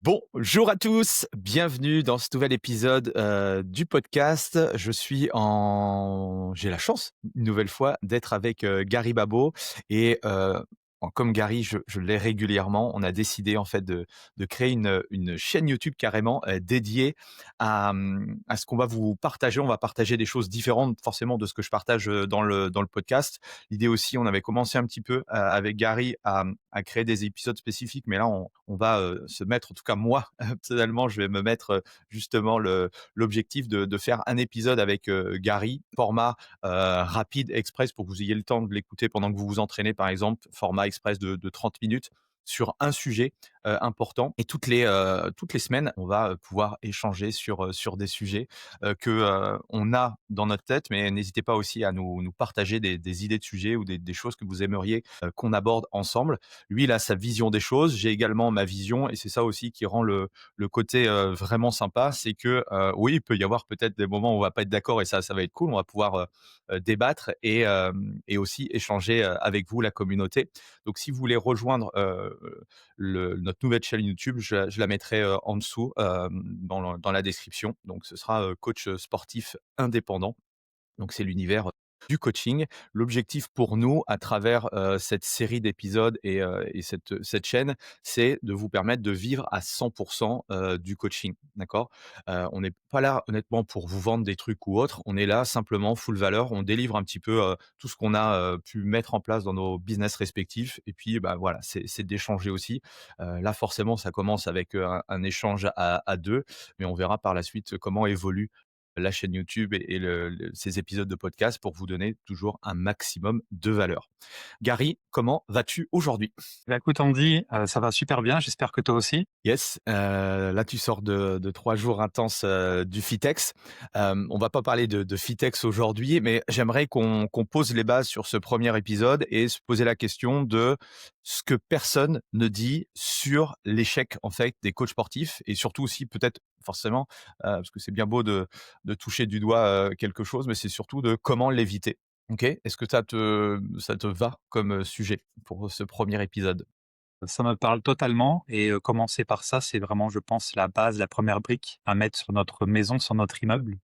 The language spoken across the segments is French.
Bonjour à tous, bienvenue dans ce nouvel épisode, du podcast. J'ai la chance, une nouvelle fois, d'être avec, Gary Babo et comme Gary, je l'ai régulièrement, on a décidé en fait de créer une chaîne YouTube carrément, dédiée à ce qu'on va vous partager. On va partager des choses différentes forcément de ce que je partage, dans le podcast. L'idée aussi, on avait commencé un petit peu, avec Gary à créer des épisodes spécifiques, mais là on va, se mettre, en tout cas moi, personnellement, je vais me mettre, justement l'objectif de faire un épisode avec, Gary, format, rapide, express pour que vous ayez le temps de l'écouter pendant que vous vous entraînez par exemple, format express de 30 minutes sur un sujet, important et toutes les semaines, on va, pouvoir échanger sur des sujets, que, on a dans notre tête, mais n'hésitez pas aussi à nous partager des idées de sujets ou des choses que vous aimeriez, qu'on aborde ensemble. Lui, il a sa vision des choses, j'ai également ma vision et c'est ça aussi qui rend le côté, vraiment sympa. C'est que, oui, il peut y avoir peut-être des moments où on va pas être d'accord et ça va être cool. On va pouvoir, débattre et aussi échanger, avec vous, la communauté. Donc si vous voulez rejoindre, notre nouvelle chaîne YouTube, je la mettrai, en dessous, dans la description. Donc ce sera, coach, sportif indépendant. Donc c'est l'univers du coaching. L'objectif pour nous à travers, cette série d'épisodes et cette chaîne, c'est de vous permettre de vivre à 100 du coaching, d'accord? On n'est pas là honnêtement pour vous vendre des trucs ou autre, on est là simplement full valeur. On délivre un petit peu, tout ce qu'on a, pu mettre en place dans nos business respectifs et puis, bah, voilà, c'est d'échanger aussi. Là forcément ça commence avec, un échange à 2, mais on verra par la suite comment évolue la chaîne YouTube et ces épisodes de podcast pour vous donner toujours un maximum de valeur. Gary, comment vas-tu aujourd'hui? Bah, écoute Andy, ça va super bien, j'espère que toi aussi. Yes, là tu sors de 3 jours intenses, du FITEX. On va pas parler de FITEX aujourd'hui, mais j'aimerais qu'on pose les bases sur ce premier épisode et se poser la question de ce que personne ne dit sur l'échec, en fait, des coachs sportifs et surtout aussi peut-être forcément, parce que c'est bien beau de toucher du doigt, quelque chose, mais c'est surtout de comment l'éviter. OK? Est-ce que ça te va comme, sujet pour ce premier épisode? Ça me parle totalement et commencer par ça, c'est vraiment, je pense, la base, la première brique à mettre sur notre maison, sur notre immeuble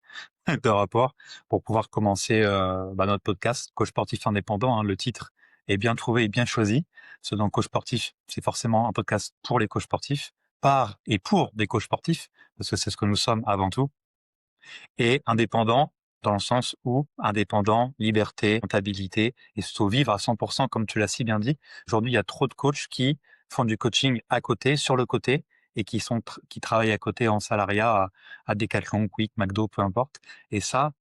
de rapport pour pouvoir commencer, notre podcast Coach sportif indépendant, hein. Le titre est bien trouvé et bien choisi. Ce dont Coach sportif, c'est forcément un podcast pour les coachs sportifs, par et pour des coachs sportifs, parce que c'est ce que nous sommes avant tout. Et indépendant, dans le sens où indépendant, liberté, rentabilité et surtout vivre à 100% comme tu l'as si bien dit. Aujourd'hui, il y a trop de coachs qui font du coaching à côté, sur le côté et qui travaillent à côté en salariat à Decathlon, Quick, McDo, peu importe. Et ça,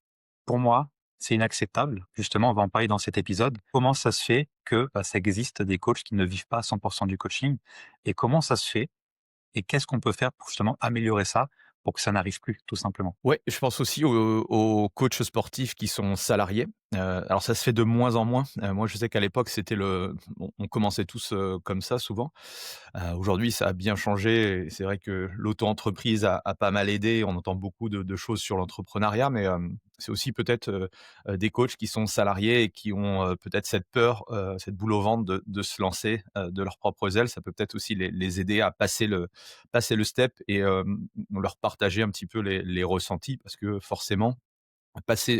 pour moi, c'est inacceptable. Justement, on va en parler dans cet épisode. Comment ça se fait que ça existe des coachs qui ne vivent pas à 100% du coaching et comment ça se fait et qu'est-ce qu'on peut faire pour justement améliorer ça pour que ça n'arrive plus, tout simplement. Ouais, je pense aussi aux coachs sportifs qui sont salariés. Alors ça se fait de moins en moins. Moi, je sais qu'à l'époque, c'était on commençait tous, comme ça souvent. Aujourd'hui, ça a bien changé et c'est vrai que l'auto-entreprise a pas mal aidé. On entend beaucoup de choses sur l'entrepreneuriat, mais c'est aussi peut-être, des coachs qui sont salariés et qui ont, peut-être cette peur, cette boule au ventre de se lancer, de leurs propres ailes. Ça peut peut-être aussi les aider à passer le step et leur partager un petit peu les ressentis parce que forcément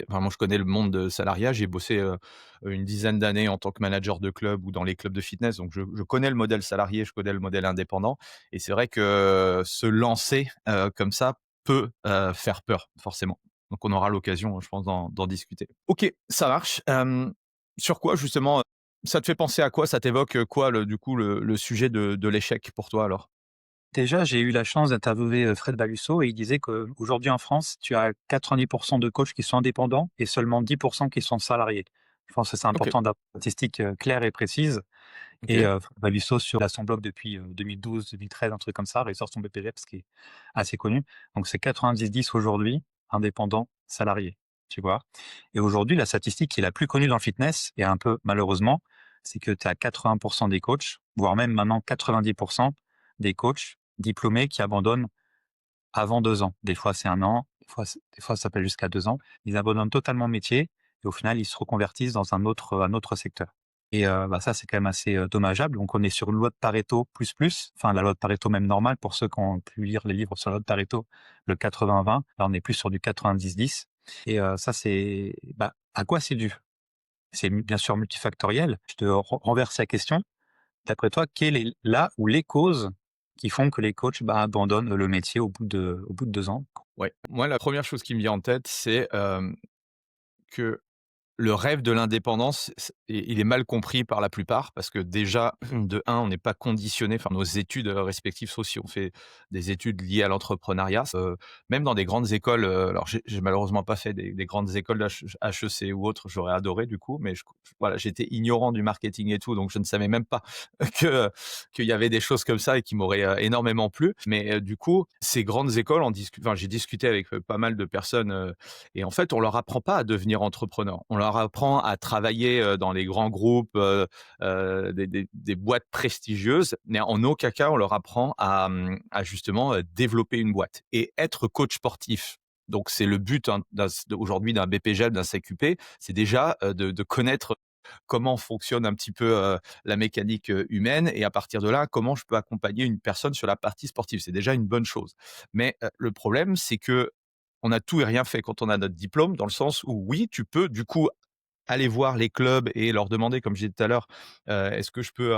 moi je connais le monde de salariat, j'ai bossé, une dizaine d'années en tant que manager de club ou dans les clubs de fitness, donc je connais le modèle salarié, je connais le modèle indépendant et c'est vrai que se lancer, comme ça peut, faire peur forcément. Donc on aura l'occasion, je pense d'en discuter. OK, ça marche. Sur quoi justement, ça te fait penser à quoi? Ça t'évoque, quoi le sujet de l'échec pour toi alors? Déjà, j'ai eu la chance d'interviewer, Fred Balusso et il disait qu'aujourd'hui en France, tu as 90 de coachs qui sont indépendants et seulement 10 qui sont salariés. Je pense que c'est OK, important d'avoir une statistique, claire et précise et OK. Fred Balusso il a son blog depuis, 2012-2013, un truc comme ça, il sort son BPGEPS ce qui est assez connu. Donc c'est 90-10 aujourd'hui, indépendants, salariés, tu vois? Et aujourd'hui, la statistique qui est la plus connue dans le fitness et un peu malheureusement, c'est que tu as 80 des coachs, voire même maintenant 90 des coachs diplômés qui abandonnent avant 2 ans. Des fois, c'est 1 an, des fois ça peut aller jusqu'à 2 ans. Ils abandonnent totalement le métier et au final, ils se reconvertissent dans un autre secteur. et ça, c'est quand même assez, dommageable. Donc on est sur une loi de Pareto plus plus, enfin la loi de Pareto même normale pour ceux qui ont pu lire les livres sur la loi de Pareto, le 80-20. Là, on est plus sur du 90-10 et ça c'est à quoi c'est dû? C'est bien sûr multifactoriel. Je te renverse la question. D'après toi, quelle est là ou les causes qui font que les coachs, abandonnent le métier au bout de 2 ans? Ouais. Moi, la première chose qui me vient en tête, c'est, que le rêve de l'indépendance, il est mal compris par la plupart parce que déjà, de un, on n'est pas conditionné, enfin nos études, respectives, sauf si on fait des études liées à l'entrepreneuriat, même dans des grandes écoles, alors j'ai malheureusement pas fait des grandes écoles HEC ou autres, j'aurais adoré du coup, mais voilà, j'étais ignorant du marketing et tout, donc je ne savais même pas que qu'il y avait des choses comme ça et qui m'auraient, énormément plu. Mais, du coup, ces grandes écoles, enfin j'ai discuté avec, pas mal de personnes, et en fait, on leur apprend pas à devenir entrepreneur. On leur apprend à travailler, dans les grands groupes, des boîtes prestigieuses, mais en aucun cas on leur apprend à justement, développer une boîte et être coach sportif. Donc c'est le but, hein, aujourd'hui d'un BPJEP, d'un CQP, c'est déjà, de connaître comment fonctionne un petit peu, la mécanique, humaine, et à partir de là, comment je peux accompagner une personne sur la partie sportive. C'est déjà une bonne chose. Mais, le problème, c'est que on a tout et rien fait quand on a notre diplôme, dans le sens où oui, tu peux du coup aller voir les clubs et leur demander, comme je disais tout à l'heure, est-ce que je peux,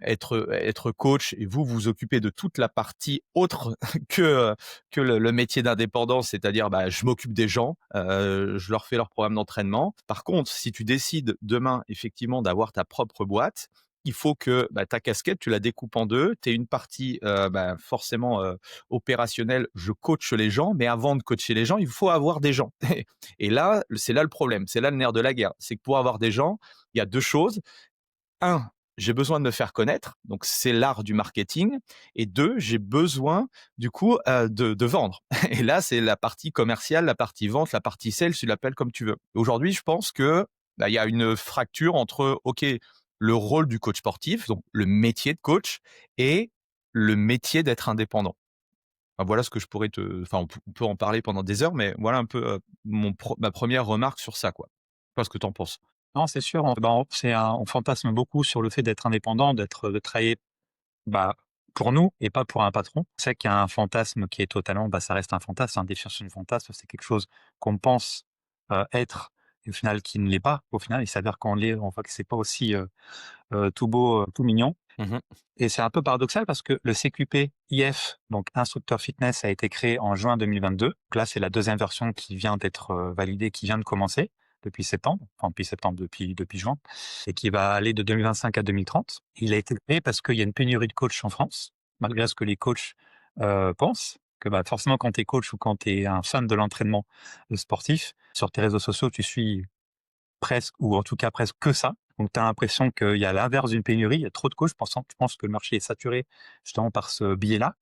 être coach, et vous vous occupez de toute la partie autre que le métier d'indépendant, c'est-à-dire, je m'occupe des gens, je leur fais leur programme d'entraînement. Par contre, si tu décides demain effectivement d'avoir ta propre boîte, il faut que, ta casquette, tu la découpes en 2. Tu une partie, forcément, opérationnelle, je coach les gens, mais avant de coacher les gens, il faut avoir des gens. Et là, c'est là le problème, c'est là le nerf de la guerre. C'est que pour avoir des gens, il y a 2 choses. Un, j'ai besoin de me faire connaître, donc c'est l'art du marketing, et 2, j'ai besoin du coup, de vendre. Et là, c'est la partie commerciale, la partie vente, la partie sales, tu l'appelles comme tu veux. Aujourd'hui, je pense que, il y a une fracture entre, OK, le rôle du coach sportif, donc le métier de coach, et le métier d'être indépendant. Voilà ce que je pourrais enfin, on peut en parler pendant des heures, mais voilà un peu, ma première remarque sur ça, quoi. Je sais pas ce que tu en penses? Non, c'est sûr, on fantasme beaucoup sur le fait d'être indépendant, de travailler, bah, pour nous et pas pour un patron. C'est vrai qu'il y a un fantasme qui est totalement, ça reste un fantasme, hein, définition du fantasme, c'est quelque chose qu'on pense, être et au final qui ne l'est pas. Au final, il s'avère qu'on l'est, on voit que c'est pas aussi, tout beau, tout mignon. Mmh. Et c'est un peu paradoxal parce que le CQP-IF, donc instructeur fitness, a été créé en juin 2022. Donc là, c'est la deuxième version qui vient d'être validée, qui vient de commencer depuis septembre, enfin depuis septembre, depuis juin, et qui va aller de 2025 à 2030. Il a été créé parce qu'il y a une pénurie de coachs en France, malgré ce que les coachs pensent, que forcément quand tu es coach ou quand tu es un fan de l'entraînement sportif, sur tes réseaux sociaux, tu suis presque, ou en tout cas presque que ça. Donc tu as l'impression qu'il y a l'inverse d'une pénurie, il y a trop de coachs, je pense que le marché est saturé justement par ce biais-là,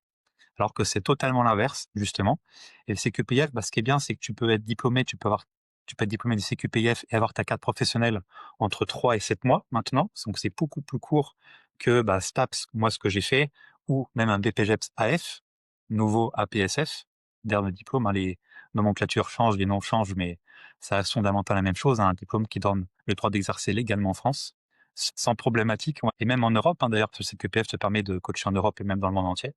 alors que c'est totalement l'inverse justement. Et le CQPF, ce qui est bien, c'est que tu peux être diplômé, tu peux être diplômé du CQPF et avoir ta carte professionnelle entre 3 et 7 mois maintenant. Donc c'est beaucoup plus court que STAPS, moi ce que j'ai fait, ou même un BPGEPS AF, nouveau APSF, dernier diplôme, hein, les nomenclatures changent, les noms changent, mais ça reste fondamentalement la même chose, hein, un diplôme qui donne le droit d'exercer légalement en France, sans problématique, ouais. Et même en Europe, hein, d'ailleurs, parce que le CQPF te permet de coacher en Europe et même dans le monde entier.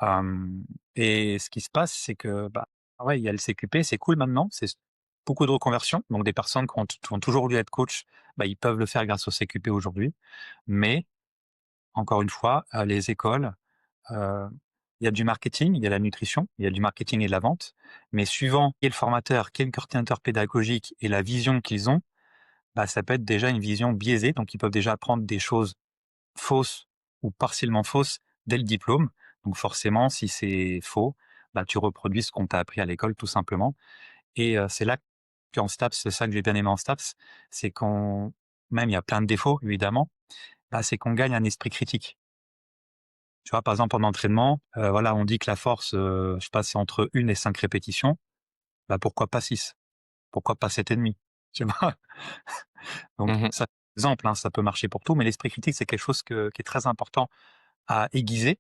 Hem Et ce qui se passe, c'est que, ouais, il y a le CQP, c'est cool maintenant, c'est beaucoup de reconversions, donc des personnes qui ont toujours voulu être coach, ils peuvent le faire grâce au CQP aujourd'hui. Mais encore une fois, les écoles, heu, il y a du marketing, il y a la nutrition, il y a du marketing et de la vente, mais suivant qui est le formateur, qui est le coordinateur pédagogique et la vision qu'ils ont, ça peut être déjà une vision biaisée, donc ils peuvent déjà apprendre des choses fausses ou partiellement fausses dès le diplôme. Donc forcément, si c'est faux, tu reproduis ce qu'on t'a appris à l'école tout simplement. Et c'est là qu'en STAPS, c'est ça que j'ai bien aimé en STAPS, c'est qu'on, même il y a plein de défauts évidemment, c'est qu'on gagne un esprit critique. Tu vois, par exemple en entraînement, voilà, on dit que la force, je sais pas, c'est entre 1 et 5 répétitions, pourquoi pas 6? Pourquoi pas 7,5? Tu vois? Donc Mmh. ça, exemple, hein, ça peut marcher pour tout, mais l'esprit critique, c'est quelque chose qui est très important à aiguiser.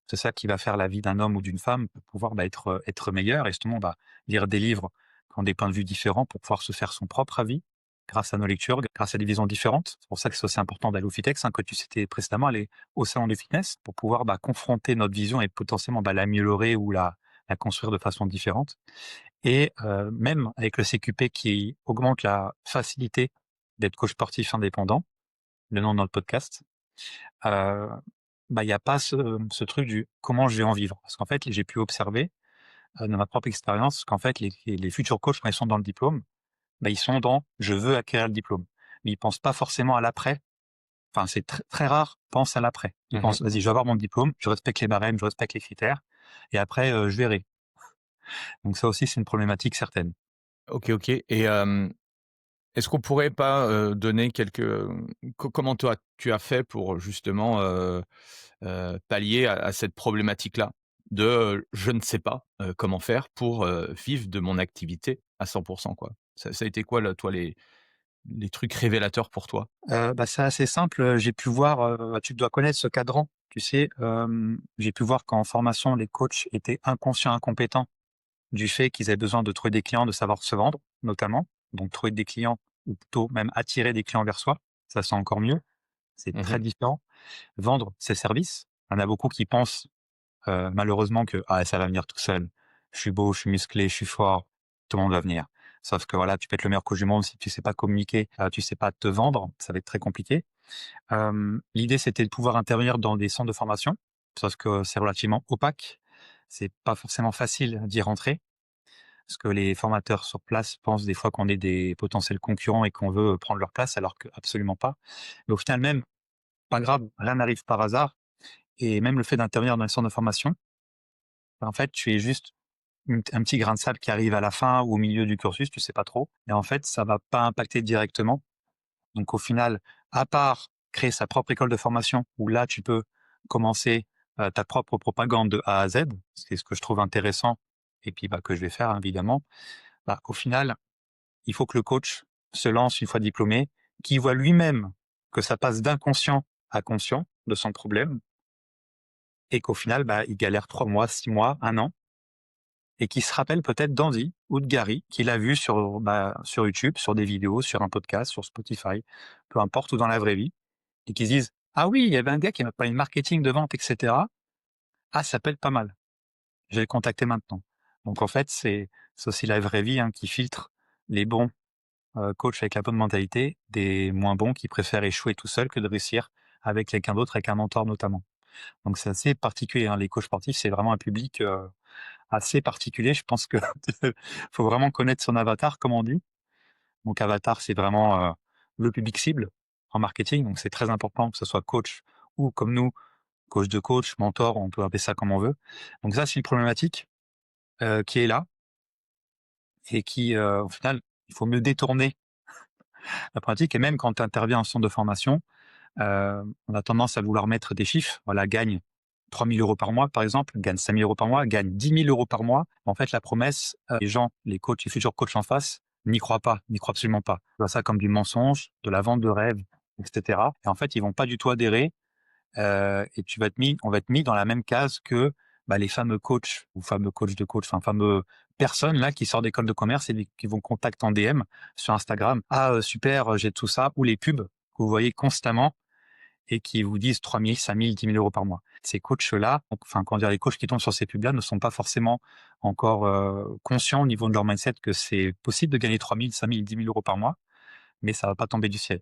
C'est ça qui va faire la vie d'un homme ou d'une femme pour pouvoir, être meilleur et justement, lire des livres qui ont des points de vue différents pour pouvoir se faire son propre avis. grâce à nos lectures, grâce à des visions différentes. C'est pour ça que c'est aussi important d'aller au FITEX, hein, que tu citais précédemment, aller au salon du fitness pour pouvoir confronter notre vision et potentiellement l'améliorer ou la construire de façon différente. Et même avec le CQP qui augmente la facilité d'être coach sportif indépendant, le nom de notre podcast, heu, il y a pas ce truc du comment je vais en vivre. Parce qu'en fait, j'ai pu observer, de ma propre expérience qu'en fait les futurs coachs quand ils sont dans le diplôme, ils sont dans: «Je veux acquérir le diplôme». Mais ils pensent pas forcément à l'après. Enfin, c'est très rare, pensent à l'après. Ils Mmh. pensent: «Vas-y, je vais avoir mon diplôme, je respecte les barèmes, je respecte les critères et après, je verrai». Donc ça aussi, c'est une problématique certaine. OK, OK et est-ce qu'on pourrait pas, donner quelques, comment toi tu as fait pour justement, pallier à cette problématique-là? De, je ne sais pas, comment faire pour, vivre de mon activité à 100 quoi? Ça a été quoi là, toi les trucs révélateurs pour toi? C'est assez simple, j'ai pu voir, tu dois connaître ce cadran, tu sais? J'ai pu voir qu'en formation, les coachs étaient inconscients, incompétents du fait qu'ils avaient besoin de trouver des clients, de savoir se vendre, notamment. Donc trouver des clients ou plutôt même attirer des clients vers soi, ça c'est encore mieux, c'est Mmh. très différent. Vendre ses services, il y en a beaucoup qui pensent, malheureusement que: «Ah ça va venir tout seul. Je suis beau, je suis musclé, je suis fort, tout le monde va venir». Sauf que voilà, tu peux être le meilleur coach du monde, si tu sais pas communiquer, tu sais pas te vendre, ça va être très compliqué. L'idée, c'était de pouvoir intervenir dans des centres de formation, sauf que c'est relativement opaque. C'est pas forcément facile d'y rentrer, parce que les formateurs sur place pensent des fois qu'on est des potentiels concurrents et qu'on veut prendre leur place, alors que absolument pas. Mais au final même, pas grave, rien n'arrive par hasard et même le fait d'intervenir dans les centres de formation, en fait, tu es juste un petit grain de sable qui arrive à la fin ou au milieu du cursus, tu sais pas trop et en fait, ça va pas impacter directement. Donc au final, à part créer sa propre école de formation où là, tu peux commencer, ta propre propagande de A à Z, c'est ce que je trouve intéressant et puis, que je vais faire hein, évidemment. Au final, il faut que le coach se lance une fois diplômé, qu'il voit lui-même que ça passe d'inconscient à conscient de son problème et qu'au final, il galère 3 mois, 6 mois, 1 an et qu'il se rappelle peut-être d'Andy ou de Gary qu'il a vu sur YouTube, sur des vidéos, sur un podcast, sur Spotify, peu importe, ou dans la vraie vie et qu'ils se disent: «Ah oui, il y avait un gars qui m'a parlé de marketing, de vente et cetera. Ah, ça peut être pas mal. Je vais le contacter maintenant». Donc en fait, c'est aussi la vraie vie, hein, qui filtre les bons, coachs avec la bonne mentalité des moins bons qui préfèrent échouer tout seuls que de réussir avec quelqu'un d'autre, avec un mentor notamment. Donc c'est assez particulier, hein, les coachs sportifs, c'est vraiment un public, assez particulier. Je pense que faut vraiment connaître son avatar, comme on dit. Donc avatar, c'est vraiment, le public cible en marketing, donc c'est très important que ce soit coach ou comme nous, coach de coach, mentor, on peut appeler ça comme on veut. Donc ça, c'est une problématique, qui est là et qui, au final, il faut mieux détourner la pratique et même quand tu interviens en centre de formation, on a tendance à vouloir mettre des chiffres. Voilà, gagne 3 000 € par mois, par exemple, gagne 5 000 € par mois, gagne 10 000 € par mois. En fait, la promesse, les gens, les coachs, les futurs coachs en face, n'y croient pas, n'y croient absolument pas. Ils voient ça comme du mensonge, de la vente de rêves, et cetera et en fait, ils vont pas du tout adhérer. Et on va être mis dans la même case que, les fameux coachs ou fameux coachs de coach, enfin fameux personnes là qui sortent d'école de commerce et qui vont contacter en DM sur Instagram: «Ah, super, j'ai tout ça» ou les pubs que vous voyez constamment et qui vous disent 3 000, 5 000, 10 000 € par mois. Ces coachs-là, enfin comment dire, les coachs qui tombent sur ces pubs-là ne sont pas forcément encore, conscients au niveau de leur mindset que c'est possible de gagner 3 000, 5 000, 10 000 € par mois, mais ça va pas tomber du ciel.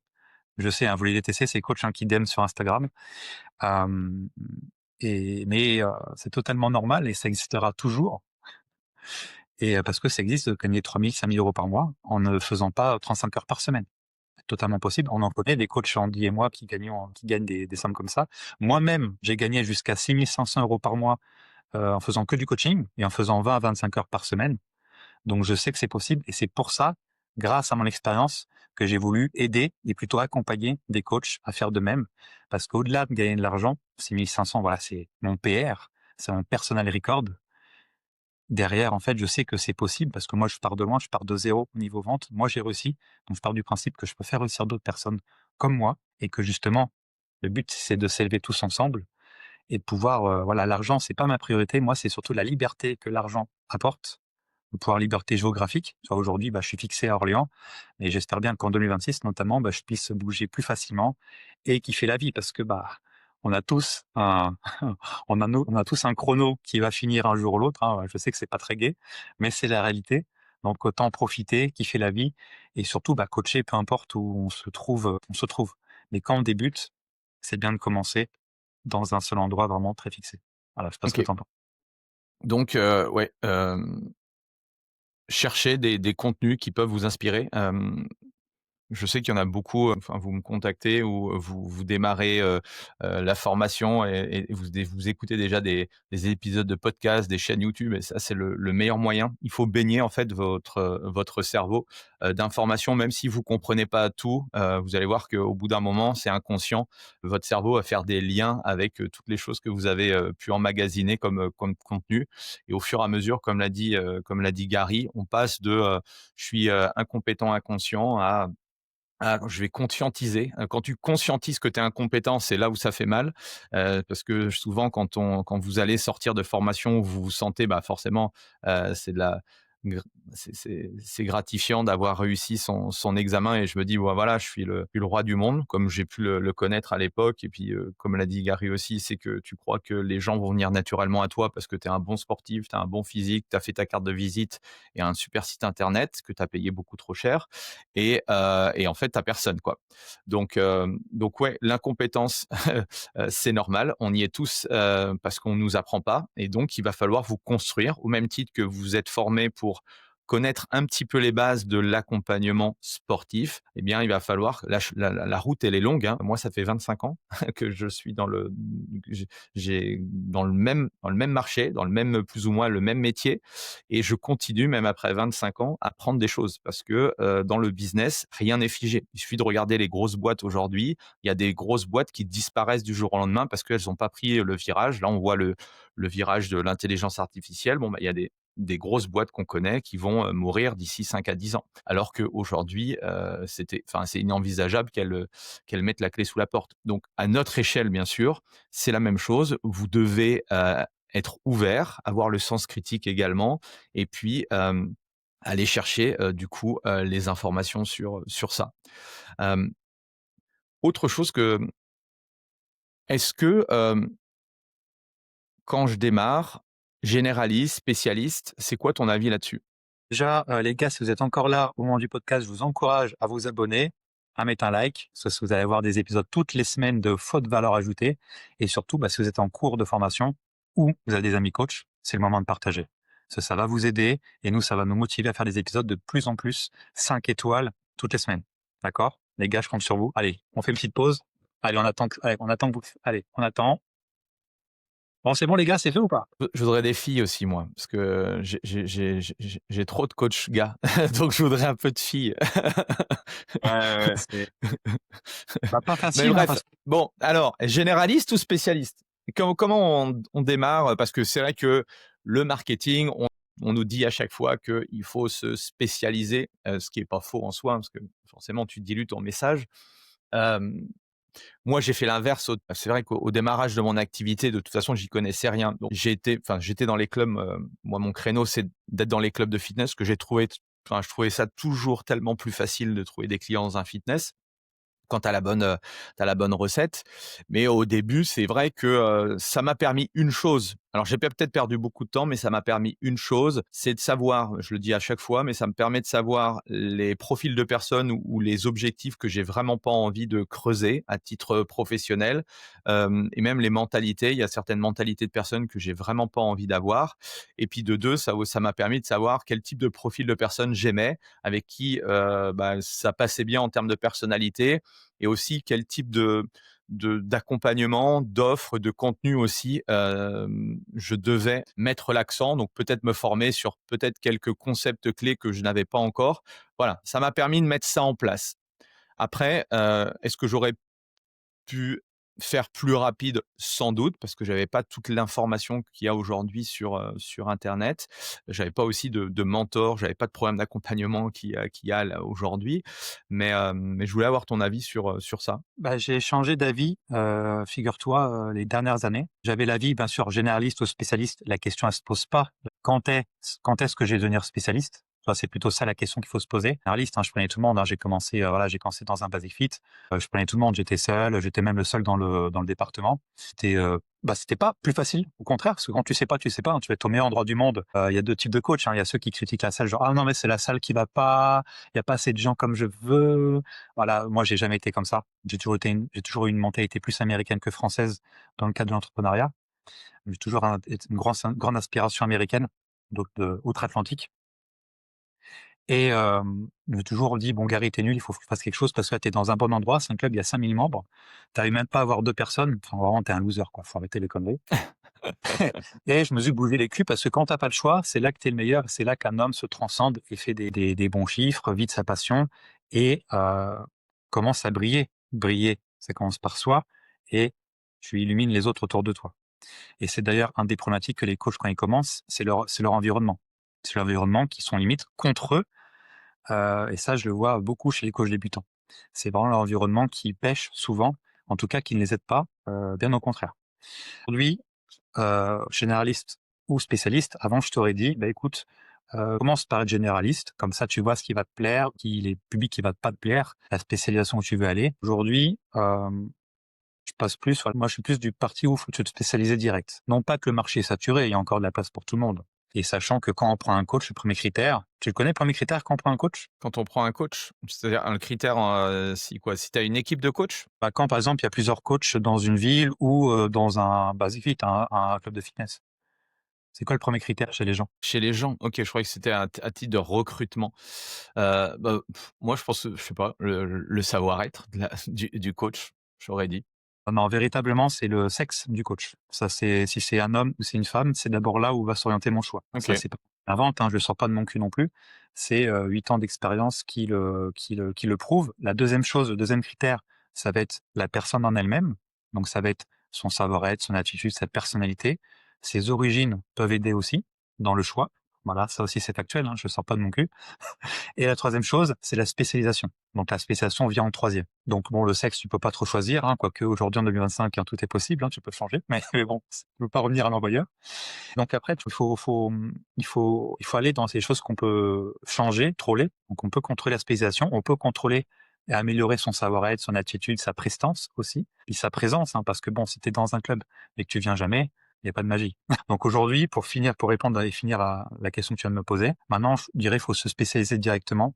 Je sais, hein, vous les détestez ces coachs, hein, qui DM sur Instagram. Hem mais c'est totalement normal et ça existera toujours et parce que ça existe de gagner 3 000, 5 000 € par mois en ne faisant pas 35 heures par semaine. C'est totalement possible. On en connaît des coachs, Andy et moi, qui gagnent des sommes comme ça. Moi-même, j'ai gagné jusqu'à 6 500 € par mois, en faisant que du coaching et en faisant 20 à 25 heures par semaine. Donc je sais que c'est possible et c'est pour ça, grâce à mon expérience, que j'ai voulu aider et plutôt accompagner des coachs à faire de même. Parce qu'au-delà de gagner de l'argent, 6 500, voilà, c'est mon PR, c'est mon personal record. Derrière, en fait, je sais que c'est possible parce que moi, je pars de loin, je pars de zéro au niveau vente. Moi, j'ai réussi. Donc, je pars du principe que je peux faire réussir d'autres personnes comme moi et que justement, le but, c'est de s'élever tous ensemble et de pouvoir, voilà, l'argent, c'est pas ma priorité. Moi, c'est surtout la liberté que l'argent apporte. de pouvoir liberté géographique. Soit aujourd'hui, je suis fixé à Orléans et j'espère bien qu'en 2026 notamment, je puisse bouger plus facilement et kiffer la vie parce que, on a tous un on a tous un chrono qui va finir un jour ou l'autre, hein. Je sais que c'est pas très gai, mais c'est la réalité. Donc autant profiter, kiffer la vie et surtout, coacher peu importe où on se trouve. Mais quand on débute, c'est bien de commencer dans un seul endroit vraiment très fixé. Voilà, je sais pas ce que OK. tu en penses? Donc ouais, chercher des contenus qui peuvent vous inspirer. Je sais qu'il y en a beaucoup, enfin, vous me contactez ou vous démarrez, la formation et vous écoutez déjà des épisodes de podcast, des chaînes YouTube et ça, c'est le meilleur moyen. Il faut baigner, en fait, votre cerveau, d'informations, même si vous comprenez pas tout, vous allez voir qu'au bout d'un moment, c'est inconscient. Votre cerveau va faire des liens avec, toutes les choses que vous avez, pu emmagasiner comme contenu et au fur et à mesure, comme l'a dit Gary, on passe de, «Je suis, incompétent, inconscient» à je vais conscientiser. Quand tu conscientises que tu es incompétent, c'est là où ça fait mal, parce que souvent quand vous allez sortir de formation, vous vous sentez, forcément, c'est de la gr c'est gratifiant d'avoir réussi son examen et je me dis: «Ouais, voilà, je suis le roi du monde», comme j'ai pu le connaître à l'époque et puis, comme l'a dit Gary aussi, c'est que tu crois que les gens vont venir naturellement à toi parce que tu es un bon sportif, tu as un bon physique, tu as fait ta carte de visite et un super site internet que tu as payé beaucoup trop cher et en fait, tu as personne, quoi. Donc ouais, l'incompétence, c'est normal. On y est tous, parce qu'on nous apprend pas et donc il va falloir vous construire au même titre que vous êtes formé pour connaître un petit peu les bases de l'accompagnement sportif. Eh bien, il va falloir la route, elle est longue, hein. Moi, ça fait 25 ans que je suis j'ai dans le même marché, dans le même plus ou moins le même métier et je continue même après 25 ans à apprendre des choses parce que dans le business, rien n'est figé. Il suffit de regarder les grosses boîtes aujourd'hui. Il y a des grosses boîtes qui disparaissent du jour au lendemain parce qu'elles n'ont pas pris le virage. Là, on voit le virage de l'intelligence artificielle. Bon, il y a des grosses boîtes qu'on connaît qui vont mourir d'ici 5 à 10 ans. Alors qu'aujourd'hui, c'est inenvisageable qu'elles mettent la clé sous la porte. Donc, à notre échelle, bien sûr, c'est la même chose. Vous devez être ouvert, avoir le sens critique également et puis, aller chercher, du coup, les informations sur ça. Hem, autre chose que est-ce que, quand je démarre, généraliste, spécialiste, c'est quoi ton avis là-dessus? Déjà, les gars, si vous êtes encore là au moment du podcast, je vous encourage à vous abonner, à mettre un like, parce que vous allez avoir des épisodes toutes les semaines de faute valeur ajoutée et surtout, si vous êtes en cours de formation ou vous avez des amis coachs, c'est le moment de partager. Ça va vous aider et nous, ça va nous motiver à faire des épisodes de plus en plus 5 étoiles toutes les semaines. D'accord? Les gars, je compte sur vous. Allez, on fait une petite pause. Allez, on attend que vous allez, on attend. Bon, c'est bon les gars, c'est fait ou pas? Je voudrais des filles aussi moi, parce que j'ai trop de coachs gars, donc je voudrais un peu de filles. Ouais, ouais, c'est pas Mais facile, hein, bref, parce que bon, alors, généraliste ou spécialiste? Comment on démarre? Parce que c'est vrai que le marketing, on nous dit à chaque fois qu'il faut se spécialiser, ce qui est pas faux en soi, hein, parce que forcément tu dilues ton message. Hem, moi, j'ai fait l'inverse. C'est vrai qu'au démarrage de mon activité, de toute façon, j'y connaissais rien. Donc j'étais dans les clubs, moi, mon créneau, c'est d'être dans les clubs de fitness que je trouvais ça toujours tellement plus facile de trouver des clients dans un fitness quand tu la bonne recette. Mais au début, c'est vrai que, ça m'a permis une chose. Alors j'ai peut-être perdu beaucoup de temps, mais ça m'a permis une chose, c'est de savoir, je le dis à chaque fois, mais ça me permet de savoir les profils de personnes ou les objectifs que j'ai vraiment pas envie de creuser à titre professionnel, et même les mentalités. Il y a certaines mentalités de personnes que j'ai vraiment pas envie d'avoir et puis de 2, ça m'a permis de savoir quel type de profil de personnes j'aimais, avec qui, ça passait bien en termes de personnalité et aussi quel type d'accompagnement, d'offres, de contenu aussi, je devais mettre l'accent, donc peut-être me former sur peut-être quelques concepts clés que je n'avais pas encore. Voilà, ça m'a permis de mettre ça en place. Après, est-ce que j'aurais pu faire plus rapide? Sans doute, parce que j'avais pas toute l'information qu'il y a aujourd'hui sur internet. J'avais pas aussi de mentor, j'avais pas de programme d'accompagnement qu'il y a là aujourd'hui. Mais je voulais avoir ton avis sur ça. j'ai changé d'avis, figure-toi, les dernières années. J'avais l'avis, bien sûr, généraliste ou spécialiste, la question elle se pose pas. quand est-ce que je vais devenir spécialiste? Tu vois, c'est plutôt ça la question qu'il faut se poser. Généraliste, hein, je prenais tout le monde, hein, j'ai commencé, voilà, j'ai commencé dans un basic fit, je prenais tout le monde, j'étais seul, j'étais même le seul dans le département. C'était pas plus facile, au contraire, parce que quand tu sais pas, tu sais pas, hein, tu vas être au meilleur endroit du monde. Il y a 2 types de coachs, hein, il y a ceux qui critiquent la salle, genre: «Ah non, mais c'est la salle qui va pas, il y a pas assez de gens comme je veux». Voilà, moi j'ai jamais été comme ça. J'ai toujours eu une mentalité plus américaine que française dans le cadre de l'entrepreneuriat. J'ai toujours une grande inspiration américaine, donc outre-Atlantique. Et je me suis toujours dit: «Bon Gary, tu nul, il faut que tu fasses quelque chose parce que là, tu dans un bon endroit, c'est un club, il y a 5 000 membres, tu même pas à avoir 2 personnes, enfin vraiment tu un loser quoi, faut arrêter les conneries». Et je me suis bougé les culs parce que quand t'as pas le choix, c'est là que tu es le meilleur, c'est là qu'un homme se transcende et fait des bons chiffres, vit de sa passion et commence à briller. Briller, ça commence par soi et tu illumines les autres autour de toi. Et c'est d'ailleurs un des problématiques que les coachs quand ils commencent, c'est leur environnement. C'est l'environnement qui sont limite contre eux, et ça je le vois beaucoup chez les coachs débutants. C'est vraiment l'environnement qui pêche souvent, en tout cas qui ne les aide pas, bien au contraire. Aujourd'hui, généraliste ou spécialiste, avant je t'aurais dit: «Bah écoute, commence par être généraliste, comme ça tu vois ce qui va te plaire, qui les publics qui va pas te plaire, la spécialisation où tu veux aller». Aujourd'hui, je passe plus, enfin, moi je suis plus du parti où faut te spécialiser direct. Non pas que le marché est saturé, il y a encore de la place pour tout le monde. Et sachant que quand on prend un coach, le premier critère, tu le connais le premier critère quand on prend un coach? Quand on prend un coach, c'est-à-dire un critère, si quoi? Si tu as une équipe de coachs? Bah, quand par exemple il y a plusieurs coachs dans une ville ou dans un basic fit, un club de fitness. C'est quoi le premier critère chez les gens? Chez les gens? OK, je croyais que c'était à titre de recrutement. Moi, je pense que, je sais pas, le savoir-être de la du coach, j'aurais dit. Non, véritablement, c'est le sexe du coach. Ça, c'est si c'est un homme ou c'est une femme, c'est d'abord là où va s'orienter mon choix. Ça, OK. c'est pas une invente, hein, je le sors pas de mon cul non plus. C'est 8 ans d'expérience qui le prouve. La deuxième chose, le deuxième critère, ça va être la personne en elle-même. Donc ça va être son savoir-être, son attitude, sa personnalité. Ses origines peuvent aider aussi dans le choix. Voilà, ça aussi c'est factuel, hein, je le sors pas de mon cul. Et la troisième chose, c'est la spécialisation. Donc la spécialisation vient en troisième. Donc bon, le sexe, tu peux pas trop choisir, hein, quoique aujourd'hui en 2025, hein, tout est possible, hein, tu peux changer, mais bon, tu peux pas revenir à l'envoyeur. Donc après, il faut aller dans ces choses qu'on peut changer, troller. Donc on peut contrôler la spécialisation, on peut contrôler et améliorer son savoir-être, son attitude, sa prestance aussi, puis sa présence, hein, parce que bon, si tu es dans un club et que tu viens jamais, il n'y a pas de magie. Donc aujourd'hui, pour répondre et finir à la question que tu viens de me poser, maintenant, je dirais, il faut se spécialiser directement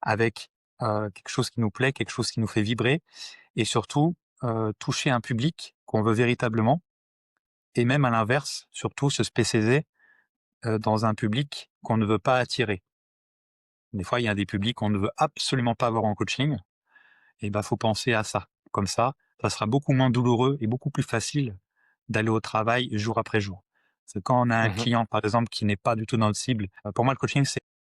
avec quelque chose qui nous plaît, quelque chose qui nous fait vibrer et surtout toucher un public qu'on veut véritablement et même à l'inverse, surtout se spécialiser dans un public qu'on ne veut pas attirer. Des fois, il y a des publics qu'on ne veut absolument pas avoir en coaching et ben, faut penser à ça. Comme ça sera beaucoup moins douloureux et beaucoup plus facile d'aller au travail jour après jour. Parce que quand on a un Mmh. client, par exemple, qui n'est pas du tout notre cible, pour moi, le coaching,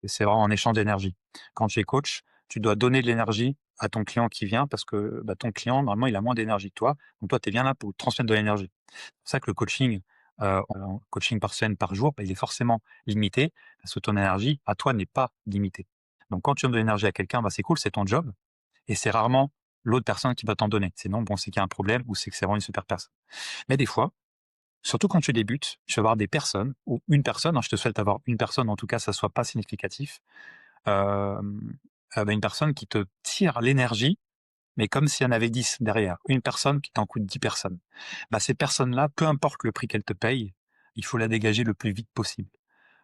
c'est vraiment un échange d'énergie. Quand tu es coach, tu dois donner de l'énergie à ton client qui vient parce que bah, ton client, normalement, il a moins d'énergie que toi. Donc, toi, tu es bien là pour transmettre de l'énergie. C'est pour ça que le coaching, en coaching par semaine, par jour, bah, il est forcément limité parce que ton énergie, à toi, n'est pas limitée. Donc, quand tu donnes de l'énergie à quelqu'un, bah, c'est cool, c'est ton job. Et c'est rarement l'autre personne qui va t'en donner. Sinon, bon, c'est qu'il y a un problème ou c'est que c'est vraiment une super personne. Mais des fois, surtout quand tu débutes, tu vas avoir des personnes ou une personne, hein, je te souhaite avoir une personne, en tout cas, ça soit pas significatif, une personne qui te tire l'énergie, mais comme s'il y en avait 10 derrière. Une personne qui t'en coûte 10 personnes. Bah, ces personnes-là, peu importe le prix qu'elles te payent, il faut la dégager le plus vite possible.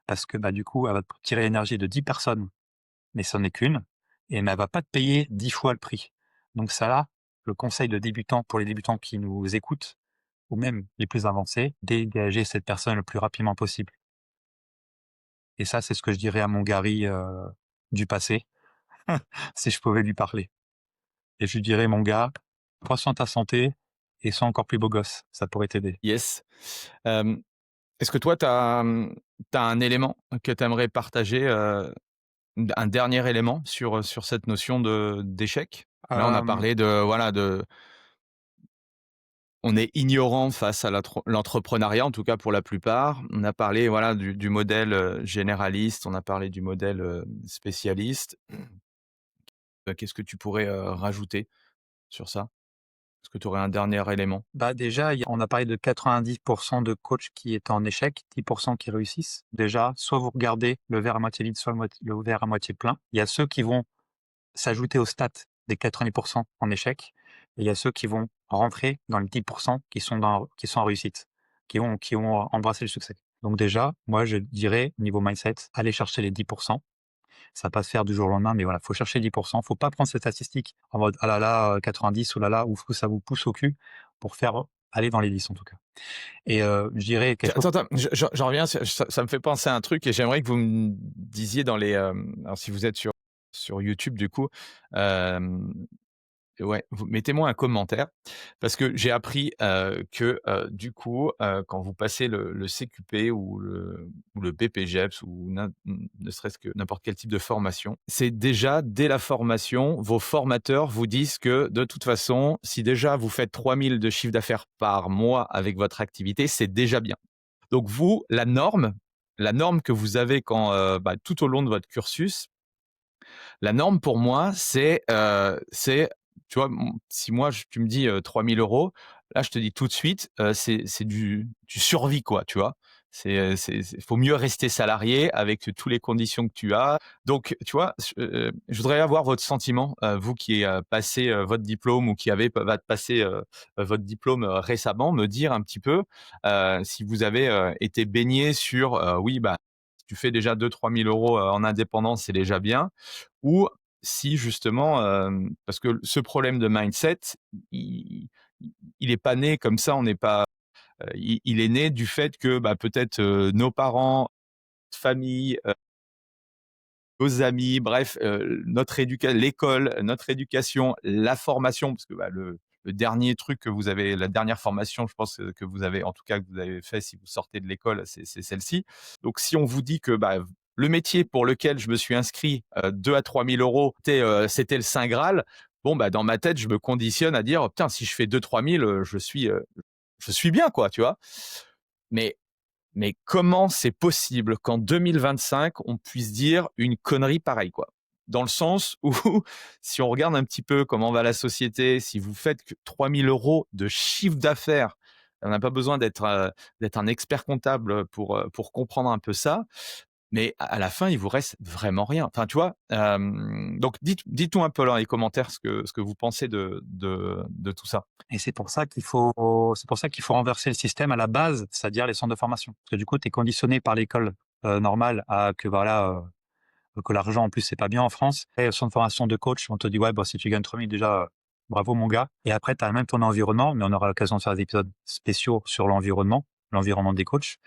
Parce que, bah, du coup, elle va te tirer l'énergie de 10 personnes mais ce n'est qu'une, et elle ne va pas te payer 10 fois le prix. Donc ça là, le conseil de débutant pour les débutants qui nous écoutent, ou même les plus avancés, dégager cette personne le plus rapidement possible. Et ça, c'est ce que je dirais à mon Gary du passé, si je pouvais lui parler. Et je lui dirais, mon gars, prends soin de ta santé et sois encore plus beau gosse, ça pourrait t'aider. Yes. Hem, Est-ce que toi, tu as, un élément que tu aimerais partager, un dernier élément sur cette notion d'échec? Là, on a Euh, parlé de, voilà, on est ignorant face à l'entrepreneuriat, en tout cas pour la plupart. On a parlé, voilà, du modèle, généraliste, on a parlé du modèle, spécialiste. Qu'est-ce que tu pourrais, rajouter sur ça? Est-ce que tu aurais un dernier élément? Bah, déjà, on a parlé de 90 de coachs qui étaient en échec, 10 qui réussissent. Déjà, soit vous regardez le verre à moitié vide, soit le verre à moitié plein. Il y a ceux qui vont s'ajouter aux stats des 90 en échec et il y a ceux qui vont rentrer dans les 10 qui sont en réussite, qui ont embrassé le succès. Donc déjà, moi, je dirais, niveau mindset, allez chercher les 10. Ça va pas se faire du jour au lendemain, mais voilà, faut chercher 10. Faut pas prendre cette statistique en mode: «Ah là là, 90, oh là là», ou que ça vous pousse au cul pour faire aller dans les 10 en tout cas. Et je dirais quelque chose. Attends, attends, j'en reviens, ça me fait penser à un truc et j'aimerais que vous me disiez dans les, alors si vous êtes sur YouTube du coup, hem, ouais, vous mettez-moi un commentaire parce que j'ai appris, que, du coup, quand vous passez le CQP ou le BPJEPS ou ne serait-ce que n'importe quel type de formation, c'est déjà dès la formation, vos formateurs vous disent que de toute façon, si déjà vous faites 3 000 de chiffre d'affaires par mois avec votre activité, c'est déjà bien. Donc vous, la norme que vous avez quand, tout au long de votre cursus, la norme pour moi, c'est tu vois, si moi tu me dis, 3 000 €, là je te dis tout de suite, c'est du survie quoi, tu vois? C'est faut mieux rester salarié avec tous les conditions que tu as. Donc tu vois, je voudrais avoir votre sentiment, vous qui, passé, votre diplôme ou qui avez va passer, votre diplôme, récemment, me dire un petit peu, si vous avez, été baigné sur, oui, bah, si tu fais déjà 2 000 à 3 000 € en indépendant, c'est déjà bien. Ou si justement, parce que ce problème de mindset, il il est pas né comme ça, on n'est pas, il est né du fait que, bah, peut-être, nos parents, famille, nos amis, bref, l'école, notre éducation, la formation, parce que, bah, le dernier truc que vous avez la dernière formation, je pense, que vous avez en tout cas que vous avez fait si vous sortez de l'école, c'est celle-ci. Donc si on vous dit que, bah, le métier pour lequel je me suis inscrit, 2 à 3 000 €, c'était le saint graal, bon, bah, dans ma tête, je me conditionne à dire: «Putain, si je fais 2 000 à 3 000, je suis bien, quoi», tu vois? Mais mais comment c'est possible qu'en 2025, on puisse dire une connerie pareille, quoi? Dans le sens où, si on regarde un petit peu comment va la société, si vous faites que 3 000 € de chiffre d'affaires, on n'a pas besoin d'être un expert comptable pour comprendre un peu ça, mais à la fin, il vous reste vraiment rien. Enfin, tu vois? Donc dites-nous un peu dans les commentaires ce que vous pensez de tout ça. Et c'est pour ça qu'il faut renverser le système à la base, c'est-à-dire les centres de formation. Parce que du coup, tu es conditionné par l'école, normale à que voilà, que l'argent en plus c'est pas bien en France. Et centre de formation de coach, on te dit: «Ouais, bah, si tu gagnes 3 000 déjà, bravo mon gars». Et après tu as même ton environnement, mais on aura l'occasion de faire des épisodes spéciaux sur l'environnement des coachs.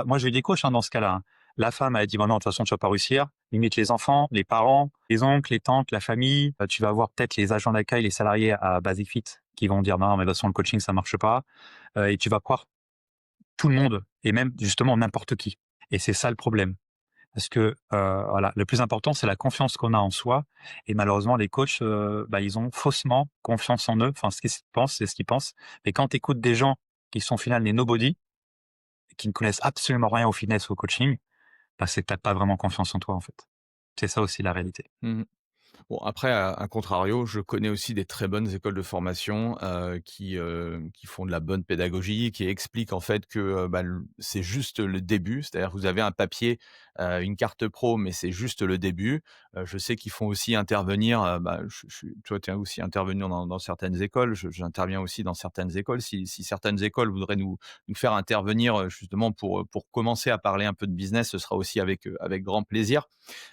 Moi j'ai eu des coachs, hein, dans ce cas-là, hein. La femme elle dit: «Bah non, de toute façon tu vas pas réussir». Limite les enfants, les parents, les oncles, les tantes, la famille, tu vas avoir peut-être les agents d'accueil, les salariés à Basic Fit qui vont dire: «Non, mais de toute façon le coaching ça marche pas». Et tu vas croire tout le monde et même justement n'importe qui. Et c'est ça le problème. Parce que, voilà, le plus important, c'est la confiance qu'on a en soi. Et malheureusement, les coachs, bah, ils ont faussement confiance en eux. Enfin, ce qu'ils pensent, c'est ce qu'ils pensent. Mais quand tu écoutes des gens qui sont au final des nobody, qui ne connaissent absolument rien au fitness ou au coaching, bah, c'est que tu pas vraiment confiance en toi, en fait. C'est ça aussi la réalité. Mmh. Bon, après, à contrario, je connais aussi des très bonnes écoles de formation, qui font de la bonne pédagogie, qui expliquent en fait que, bah, c'est juste le début. C'est-à-dire que vous avez un papier, une carte pro, mais c'est juste le début. Je sais qu'ils font aussi intervenir, bah, je suis toi, tu es aussi intervenu dans certaines écoles. J'interviens aussi dans certaines écoles. Si certaines écoles voudraient nous faire intervenir, justement pour commencer à parler un peu de business, ce sera aussi avec grand plaisir.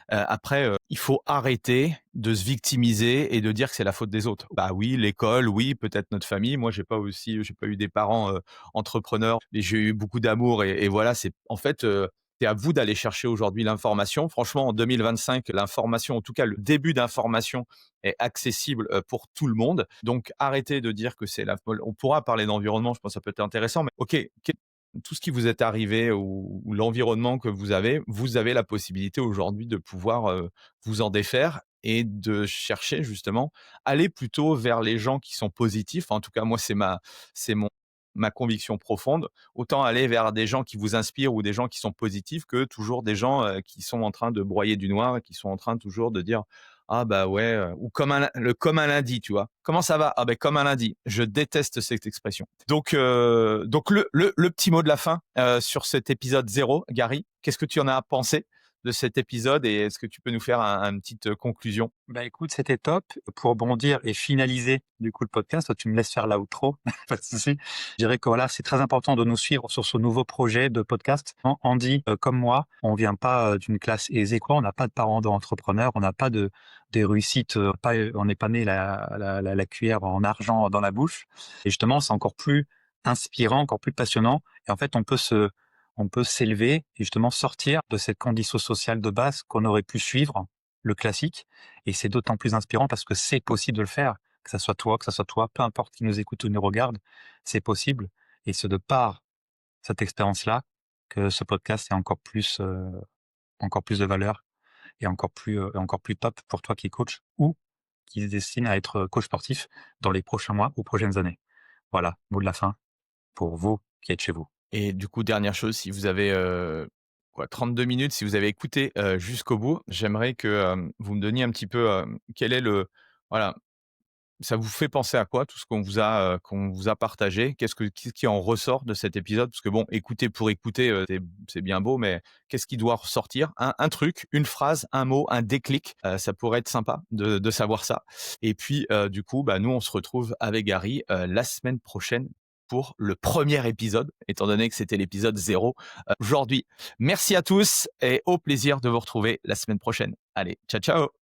Après, il faut arrêter de se victimiser et de dire que c'est la faute des autres. Bah oui, l'école, oui, peut-être notre famille. Moi, j'ai pas eu des parents, entrepreneurs, mais j'ai eu beaucoup d'amour et voilà, c'est en fait, c'est à vous d'aller chercher aujourd'hui l'information. Franchement, en 2025, l'information, en tout cas le début d'information est accessible, pour tout le monde. Donc arrêtez de dire que c'est la on pourra parler d'environnement, je pense que ça peut être intéressant, mais OK, tout ce qui vous est arrivé ou l'environnement que vous avez la possibilité aujourd'hui de pouvoir, vous en défaire et de chercher justement, aller plutôt vers les gens qui sont positifs. En tout cas, moi, c'est ma conviction profonde. Autant aller vers des gens qui vous inspirent ou des gens qui sont positifs que toujours des gens, qui sont en train de broyer du noir et qui sont en train toujours de dire: Ah bah ouais, ou comme un lundi, tu vois? «Comment ça va?» «Ah ben comme un lundi». Je déteste cette expression. Donc le petit mot de la fin, sur cet épisode 0, Gary, qu'est-ce que tu en as pensé de cet épisode et est-ce que tu peux nous faire une petite, conclusion? Bah, écoute, c'était top. Pour rebondir et finaliser, du coup, le podcast, toi, tu me laisses faire l'outro, pas de souci. Je dirais que, voilà, c'est très important de nous suivre sur ce nouveau projet de podcast. Andy, comme moi, on vient pas, d'une classe aisée, quoi. On n'a pas de parents d'entrepreneurs, on n'a pas de des réussites, pas, on n'est pas né la cuillère en argent dans la bouche et justement, c'est encore plus inspirant, encore plus passionnant et en fait, on peut s'élever et justement sortir de cette condition sociale de base qu'on aurait pu suivre, le classique et c'est d'autant plus inspirant parce que c'est possible de le faire. Que ça soit toi, peu importe qui nous écoute ou nous regarde, c'est possible et c'est de par cette expérience-là que ce podcast est encore plus de valeur et encore plus top pour toi qui es coach ou qui se destine à être coach sportif dans les prochains mois ou prochaines années. Voilà, mot de la fin pour vous qui êtes chez vous. Et du coup, dernière chose, si vous avez, 32 minutes, si vous avez écouté, jusqu'au bout, j'aimerais que, vous me donniez un petit peu, quel est le voilà, ça vous fait penser à quoi tout ce qu'on vous a partagé? Qu'est-ce qui en ressort de cet épisode? Parce que bon, écouter pour écouter, c'est bien beau, mais qu'est-ce qui doit ressortir? Un truc, une phrase, un mot, un déclic, ça pourrait être sympa de savoir ça. Et puis, du coup, bah, nous, on se retrouve avec Gary, la semaine prochaine pour le premier épisode, étant donné que c'était l'épisode 0, aujourd'hui. Merci à tous et au plaisir de vous retrouver la semaine prochaine. Allez, ciao, ciao!